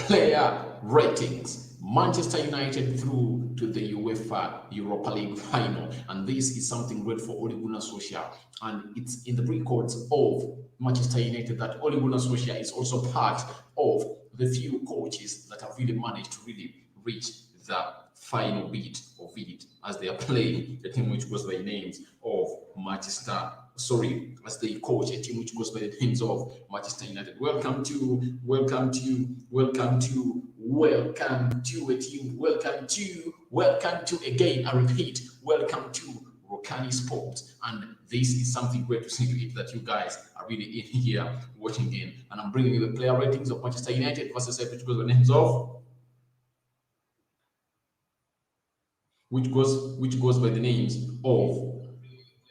player ratings. Manchester United through to the UEFA Europa League final, and this is something great for Ole Gunnar Solskjaer, and it's in the records of Manchester United that Ole Gunnar Solskjaer is also part of the few coaches that have really managed to really reach the final bit of it as they are playing the team which goes by the names of as they coach a team which goes by the names of Manchester United. Welcome to a team, welcome to again, I repeat, welcome to Rokani Sports. And this is something great to see to it that you guys are really in here watching in. And I'm bringing you the player ratings of Manchester United versus which goes by the names of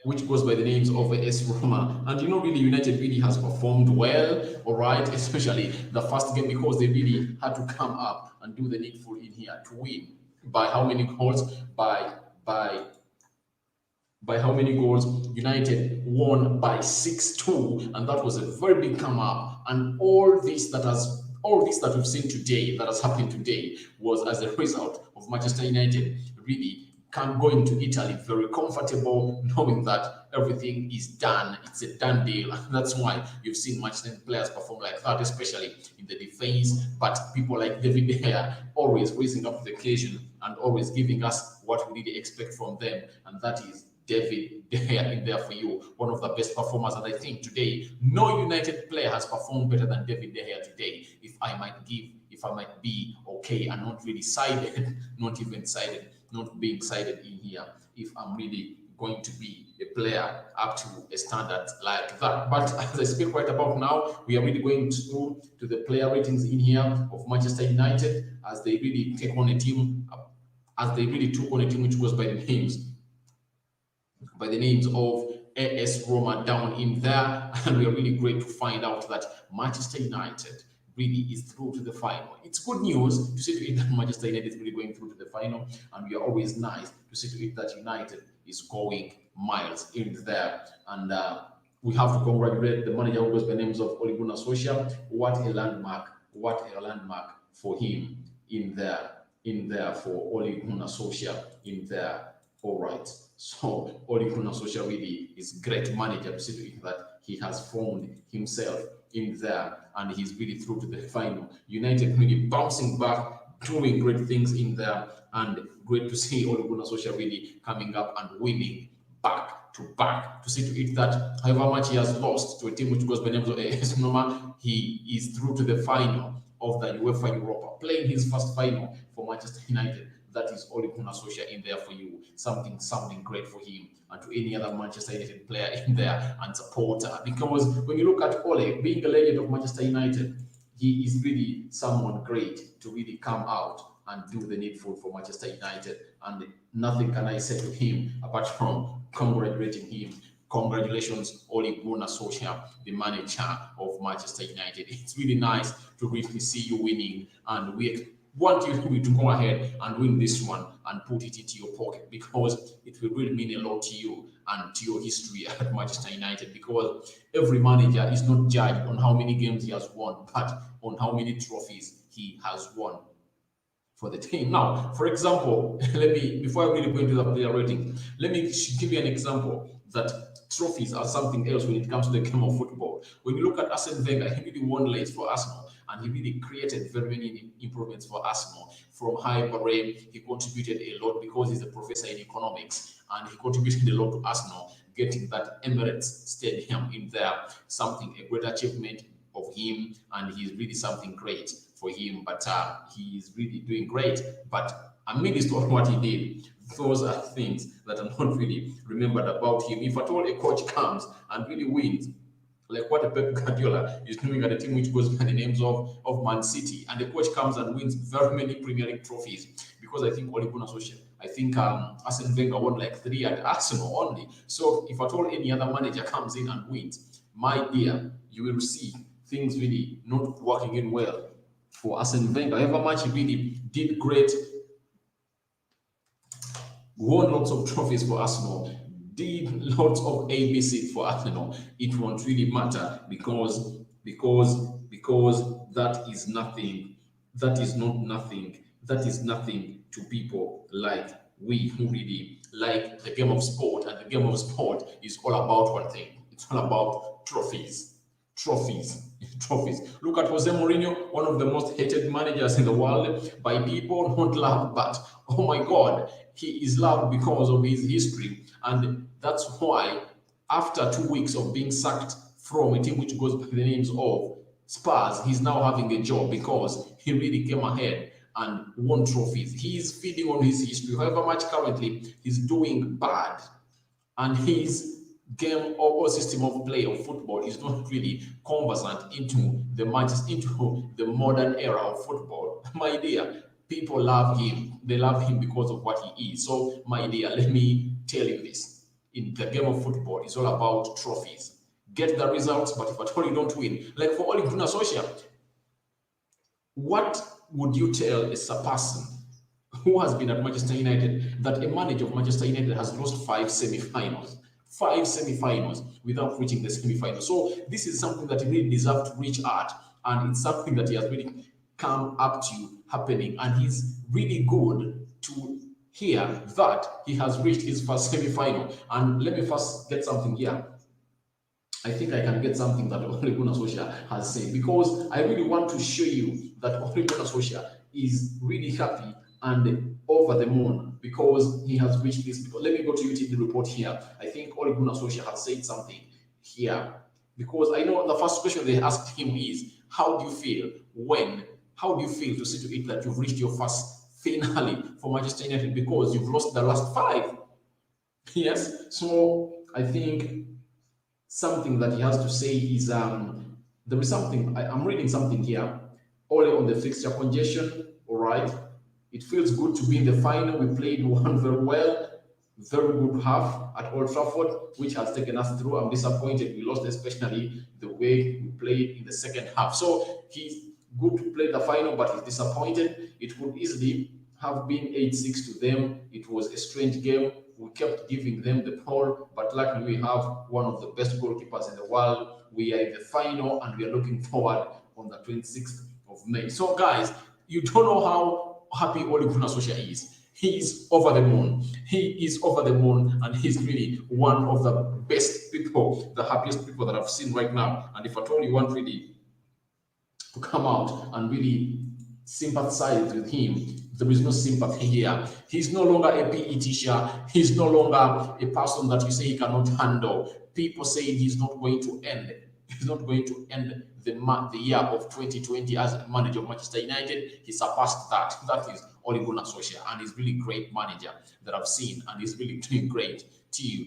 which goes by the names of AS Roma. And you know, really, United really has performed well, all right, especially the first game, because they really had to come up and do the needful in here to win. By how many goals? By how many goals? United won by 6-2, and that was a very big come up. And all this that we've seen today, that has happened today, was as a result of Manchester United really going to Italy very comfortable, knowing that everything is done. It's a done deal. That's why you've seen Manchester United players perform like that, especially in the defense. But people like David De Gea always raising up to the occasion and always giving us what we really expect from them, and that is David De Gea in there for you, one of the best performers. And I think today, no United player has performed better than David De Gea today. If I might be okay and not really sided, not being sided in here, if I'm really going to be a player up to a standard like that. But as I speak right about now, we are really going through to the player ratings in here of Manchester United as they really took on a team which goes by the names of AS Roma down in there. And we are really great to find out that Manchester United really is through to the final. It's good news to see to it that Manchester United is really going through to the final, and we are always nice to see to it that United is going miles in there. And we have to congratulate the manager who goes by the names of Ole Gunnar Solskjaer. What a landmark for him in there for Ole Gunnar Solskjaer in there. All right. So Ole Gunnar Solskjaer really is great manager to see to it that he has found himself in there, and he's really through to the final. United really bouncing back, doing great things in there, and great to see Ole Gunnar Solskjaer really coming up and winning back to back, to see to it that however much he has lost to a team which goes by the name of AS Roma, he is through to the final of the UEFA Europa, playing his first final for Manchester United. That is Ole Gunnar Solskjaer in there for you. Something great for him and to any other Manchester United player in there and supporter. Because when you look at Ole, being a legend of Manchester United, he is really someone great to really come out and do the needful for Manchester United. And nothing can I say to him apart from congratulating him. Congratulations, Ole Gunnar Solskjaer, the manager of Manchester United. It's really nice to really see you winning, and we want you to go ahead and win this one and put it into your pocket, because it will really mean a lot to you and to your history at Manchester United, because every manager is not judged on how many games he has won, but on how many trophies he has won for the team. Now, for example, before I really go into the player rating, let me give you an example that trophies are something else when it comes to the game of football. When you look at Arsene Wenger, he really won leagues for Arsenal, and he really created very many improvements for Arsenal. From high barem, he contributed a lot because he's a professor in economics, and he contributed a lot to Arsenal, getting that Emirates Stadium in there, a great achievement of him, and he's really something great for him. But he is really doing great. But amidst all what he did, those are things that are not really remembered about him. If at all a coach comes and really wins, like what a Pep Guardiola is doing at a team which goes by the names of Man City, and the coach comes and wins very many Premier League trophies, because I think Ole Gunnar Solskjaer, Arsene Wenger won like 3 at Arsenal only. So if at all any other manager comes in and wins, my dear, you will see things really not working in well for Arsene Wenger. However much he really did great, won lots of trophies for Arsenal, did lots of ABC for Arsenal, it won't really matter, because that is nothing. that is not nothing. That is nothing to people like we who really like the game of sport. And the game of sport is all about one thing. It's all about trophies. Trophies. Trophies. Look at Jose Mourinho, one of the most hated managers in the world by people, not loved, but oh my God, he is loved because of his history. And that's why, after 2 weeks of being sacked from a team which goes by the names of Spurs, he's now having a job because he really came ahead and won trophies. He's feeding on his history. However much currently he's doing bad, and his game or system of play of football is not really conversant into the modern era of football. My dear, people love him. They love him because of what he is. So, my dear, let me tell you this. In the game of football, it's all about trophies. Get the results, but if at all you don't win, like for Ole Gunnar Solskjaer, what would you tell a person who has been at Manchester United that a manager of Manchester United has lost five semi-finals without reaching the semi-final? So this is something that he really deserves to reach at, and it's something that he has really come up to happening, and he's really good to hear that he has reached his first semi-final. And let me first get something here. I think I can get something that Ole Gunnar Solskjaer has said, because I really want to show you that Ole Gunnar Solskjaer is really happy and over the moon because he has reached this. Because let me go to UTD report here. I think Ole Gunnar Solskjaer has said something here, because I know the first question they asked him is, how do you feel to see to it that you've reached your first finale for Manchester United because you've lost the last five? Yes, so I think something that he has to say is there is something I'm reading something here. Ole on the fixture congestion. All right, it feels good to be in the final. We played one very well, very good half at Old Trafford, which has taken us through. I'm disappointed we lost, especially the way we played in the second half. So he's good to play the final, but he's disappointed. It would easily have been 8-6 to them. It was a strange game. We kept giving them the ball, but luckily we have one of the best goalkeepers in the world. We are in the final, and we are looking forward on the 26th of May. So, guys, you don't know how happy Ole Gunnar Solskjaer is. He is over the moon. He is over the moon, and he's really one of the best people, the happiest people that I've seen right now. And if at all you want really to come out and really sympathize with him, there is no sympathy here. He's no longer a PE teacher. He's no longer a person that you say he cannot handle. People say he's not going to end. He's not going to end the year of 2020 as a manager of Manchester United. He surpassed that. That is Ole Gunnar Solskjaer, and he's really great manager that I've seen, and he's really doing great to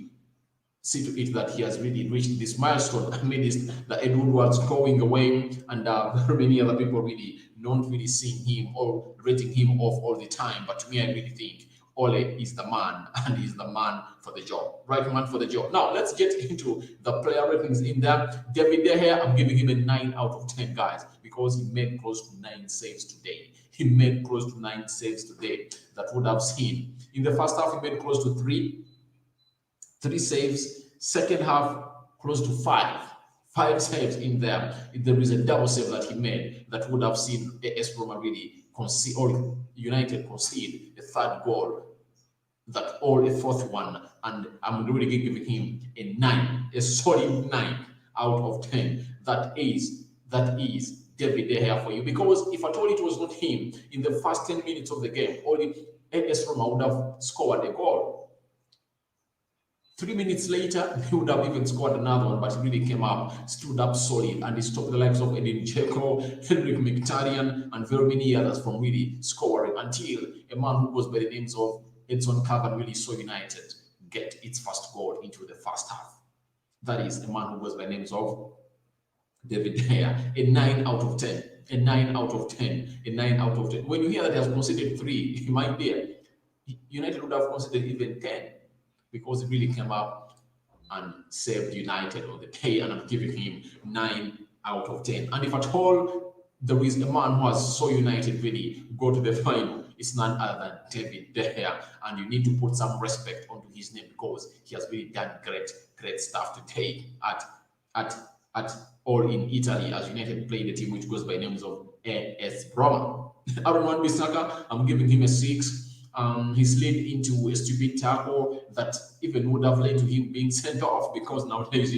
see to it that he has really reached this milestone amidst the Ed Woodwards going away, and very many other people really not really seeing him or rating him off all the time. But to me, I really think Ole is the man, and he's the man for the job. Right man for the job. Now, let's get into the player ratings in there. David De Gea, I'm giving him a 9 out of 10, guys, because he made close to 9 saves today. He made close to 9 saves today that would have seen. In the first half, he made close to three saves. Second half, close to five saves in there. There is a double save that he made that would have seen AS Roma really concede, or United concede a third goal, a fourth one, and I'm really giving him a solid 9 out of 10. That is David De Gea for you, because if I told it was not him in the first 10 minutes of the game, only AS Roma would have scored a goal. 3 minutes later, he would have even scored another one, but he really came up, stood up solid, and he stopped the likes of Edin Dzeko, Henrik Mkhitaryan, and very many others from really scoring, until a man who goes by the names of Edson Cavani really saw United get its first goal into the first half. That is a man who goes by the names of David De Gea. A 9 out of 10. A 9 out of 10. A 9 out of 10. When you hear that he has conceded 3, you might be United would have conceded even 10, because he really came up and saved United on the day, and I'm giving him 9 out of 10. And if at all there is a man who has saw United really go to the final, it's none other than David De Gea, and you need to put some respect onto his name, because he has really done great stuff today at all in Italy, as United played the team which goes by names of AS Roma. Aaron Wan-Bissaka, I'm giving him a 6. He slid into a stupid tackle that even would have led to him being sent off, because nowadays,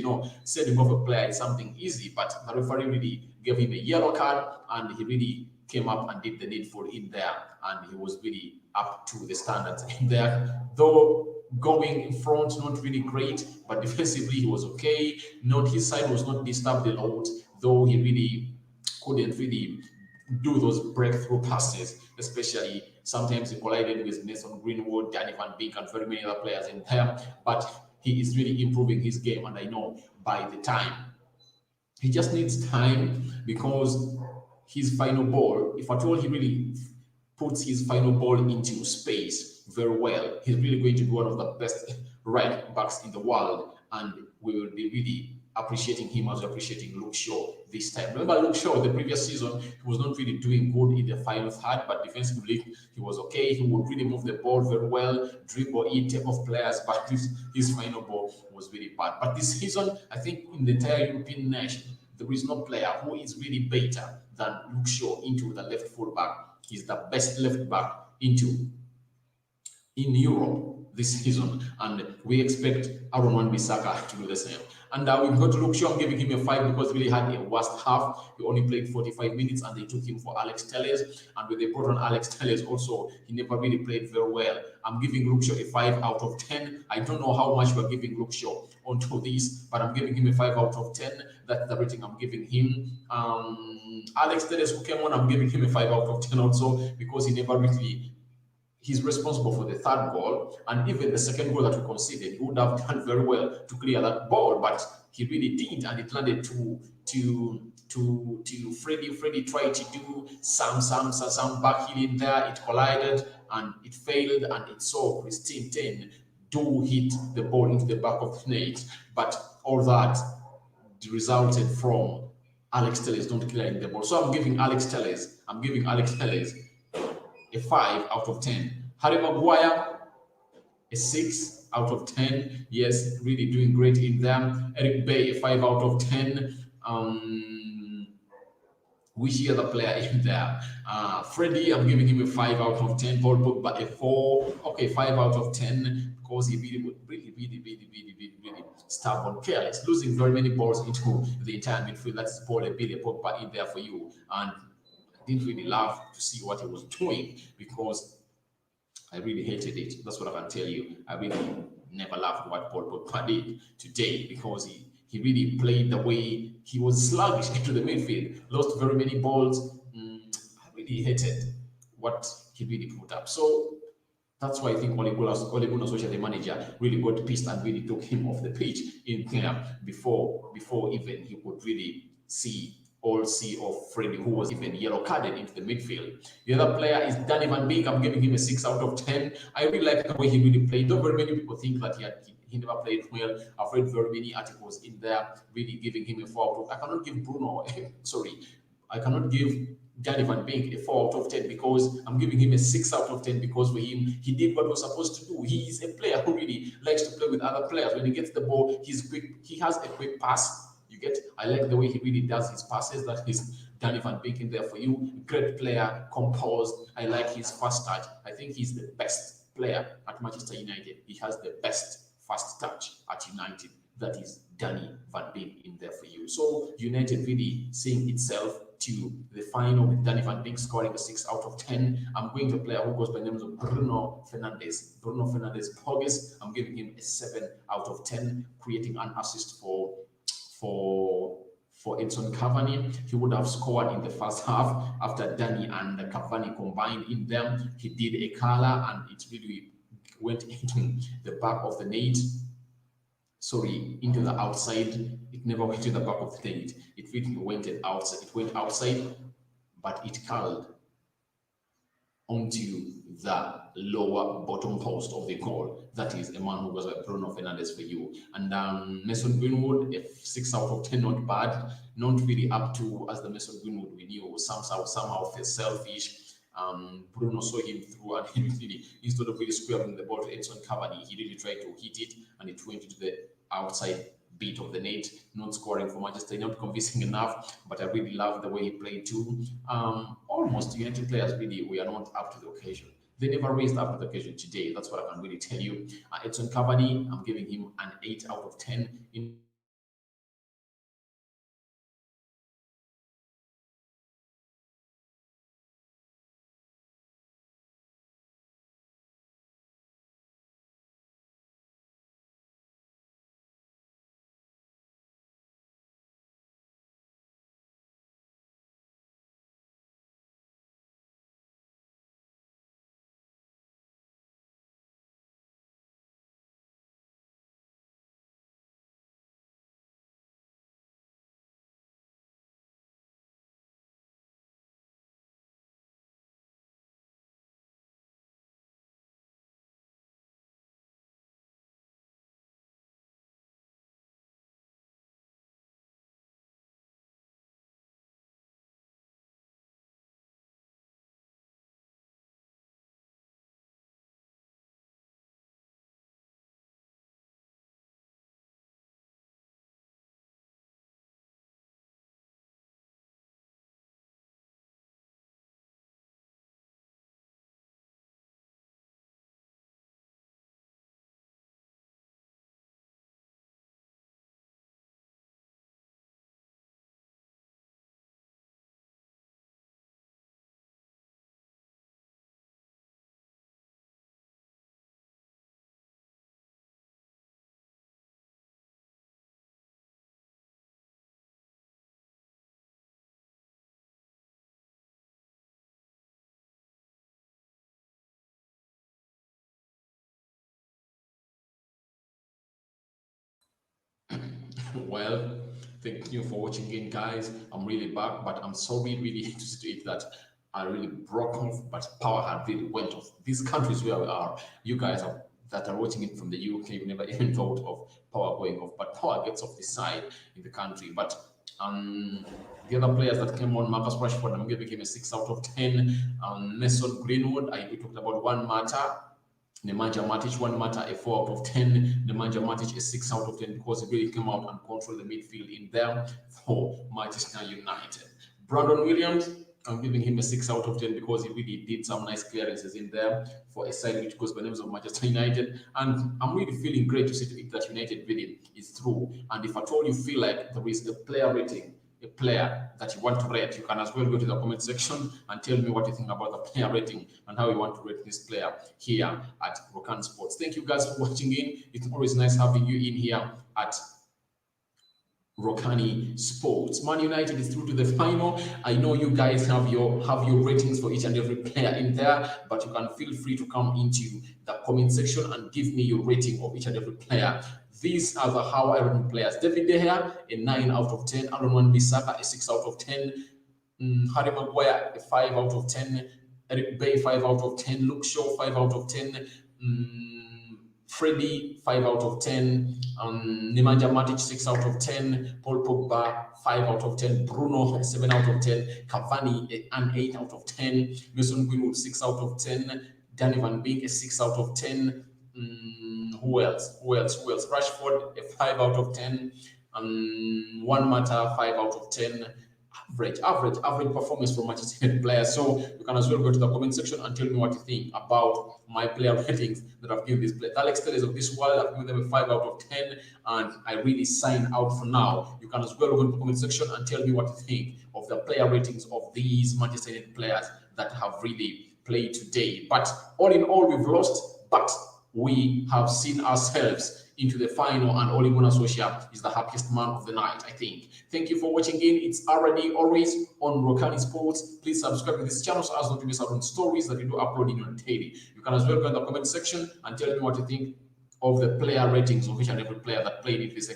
sending off a player is something easy. But the referee really gave him a yellow card, and he really came up and did the needful in there, and he was really up to the standards in there. Though going in front, not really great, but defensively he was okay. Not his side was not disturbed a lot, though he really couldn't really do those breakthrough passes, especially sometimes he collided with Mason Greenwood, Danny Van Beek, and very many other players in there. But he is really improving his game, and I know by the time he just needs time, because his final ball, if at all he really puts his final ball into space very well, he's really going to be one of the best right backs in the world, and we will be really appreciating him as we're appreciating Luke Shaw this time. Remember, Luke Shaw, the previous season, he was not really doing good in the final third, but defensively, he was okay. He would really move the ball very well, dribble, take off players, but his final ball was really bad. But this season, I think in the entire European nation, there is no player who is really better than Luke Shaw into the left fullback. He's the best left back in Europe this season, and we expect Aaron Wan-Bissaka to do the same. And we've got Luke Shaw. I'm giving him a 5 because he really had a worst half. He only played 45 minutes, and they took him for Alex Telles. And when they brought on Alex Telles, also he never really played very well. I'm giving Luke Shaw a 5 out of 10. I don't know how much we're giving Luke Shaw onto this, but I'm giving him a 5 out of 10. That's the rating I'm giving him. Alex Telles, who came on, I'm giving him a 5 out of 10 also, because he never really. He's responsible for the third goal, and even the second goal that we conceded. He would have done very well to clear that ball, but he really didn't, and it landed to Freddie. Freddie tried to do some back heel in there. It collided and it failed, and it saw Christine Ten do hit the ball into the back of the net. But all that resulted from Alex Telles not clearing the ball. So I'm giving Alex Telles a 5 out of 10. Harry Maguire, a 6 out of 10. Yes, really doing great in them. Eric Bay, a 5 out of 10. Which other player in there? Freddie, I'm giving him a 5 out of 10. Paul Pogba, a 4. Okay, 5 out of 10, because he really stubborn, careless, losing very many balls into the entire midfield. That's Paul Pogba in there for you. And didn't really love to see what he was doing, because I really hated it. That's what I can tell you. I really never loved what Paul Pogba did today, because he really played the way he was sluggish into the midfield, lost very many balls. I really hated what he really put up. So that's why I think Ole Gunnar Solskjaer, the manager, really got pissed and really took him off the pitch in there before even he could really see of Freddie, who was even yellow carded into the midfield. The other player is Danny Van Beek. I'm giving him a 6 out of 10. I really like the way he really played. Though very many people think that he never played well. I've read very many articles in there really giving him a 4 out of. I cannot give I cannot give Danny Van Beek a 4 out of 10, because I'm giving him a 6 out of 10, because for him, he did what he was supposed to do. He is a player who really likes to play with other players. When he gets the ball, he's quick. He has a quick pass. I like the way he really does his passes. That is Danny Van Beek in there for you. Great player, composed. I like his fast touch. I think he's the best player at Manchester United. He has the best fast touch at United. That is Danny Van Beek in there for you. So United really seeing itself to the final with Danny Van Beek scoring a 6 out of 10. I'm going to a player who goes by the name of Bruno Fernandes. Bruno Fernandes Pogus. I'm giving him a 7 out of 10, creating an assist for Edson Cavani. He would have scored in the first half after Danny and Cavani combined in them. He did a curler, and it really went into the back of the net. Sorry, into the outside. It never went to the back of the net. It really went outside. It went outside, but it curled onto the lower bottom post of the goal. That is a man who goes by Bruno Fernandes for you. And Mason Greenwood, a 6 out of 10, not bad. Not really up to as the Mason Greenwood we knew. Somehow felt selfish. Bruno saw him through, and he really, instead of really squaring the ball to Edson Cavani, he really tried to hit it, and it went into the outside bit of the net, not scoring for Manchester, not convincing enough. But I really love the way he played too. Almost United players really we are not up to the occasion. They never raised up to the occasion today. That's what I can really tell you. Edson Cavani, I'm giving him an 8 out of 10. In Well, thank you for watching again, guys. I'm really back, but I'm sorry really to state that I really broke off, but power had really went off. These countries where we are, you guys are, that are watching it from the UK, you never even thought of power going off, but power gets off this side in the country. But the other players that came on, Marcus Rashford, I'm giving him a 6 out of 10. Mason Greenwood, we talked about one matter. Nemanja Matic, one matter, a 4 out of 10. Nemanja Matic, a 6 out of 10 because he really came out and controlled the midfield in there for Manchester United. Brandon Williams, I'm giving him a 6 out of 10 because he really did some nice clearances in there for a side which goes by the names of Manchester United. And I'm really feeling great to see that United really is through. And if at all you feel like there is a player rating, a player that you want to rate, you can as well go to the comment section and tell me what you think about the player rating and how you want to rate this player here at Rokan Sports. Thank you guys for watching in. It's always nice having you in here at Rokani Sports. Man United is through to the final. I know you guys have your ratings for each and every player in there, but you can feel free to come into the comment section and give me your rating of each and every player. These are the how I rate players. David De Gea, a 9 out of 10. Aaron Wan-Bissaka, a 6 out of 10. Harry Maguire, a 5 out of 10. Eric Bay, 5 out of 10. Luke Shaw, 5 out of 10. Freddie, 5 out of 10. Nemanja Matic, 6 out of 10. Paul Pogba, 5 out of 10. Bruno, 7 out of 10. Cavani, an 8 out of 10. Mason Greenwood, 6 out of 10. Danny Van Beek, a 6 out of 10. Who else? Rashford, a 5 out of 10. One matter, 5 out of 10. Average performance from Manchester United players. So you can as well go to the comment section and tell me what you think about my player ratings that I've given this player. The Alex Telles of this world, I've given them a 5 out of 10, and I really sign out for now. You can as well go to the comment section and tell me what you think of the player ratings of these Manchester United players that have really played today. But all in all, we've lost, but we have seen ourselves into the final, and Ole Gunnar Solskjaer is the happiest man of the night, I think. Thank you for watching in. It's already always on Rokani Sports. Please subscribe to this channel so as not to miss out on stories that we do uploading on daily. You can as well go in the comment section and tell me what you think of the player ratings of each and every player that played in this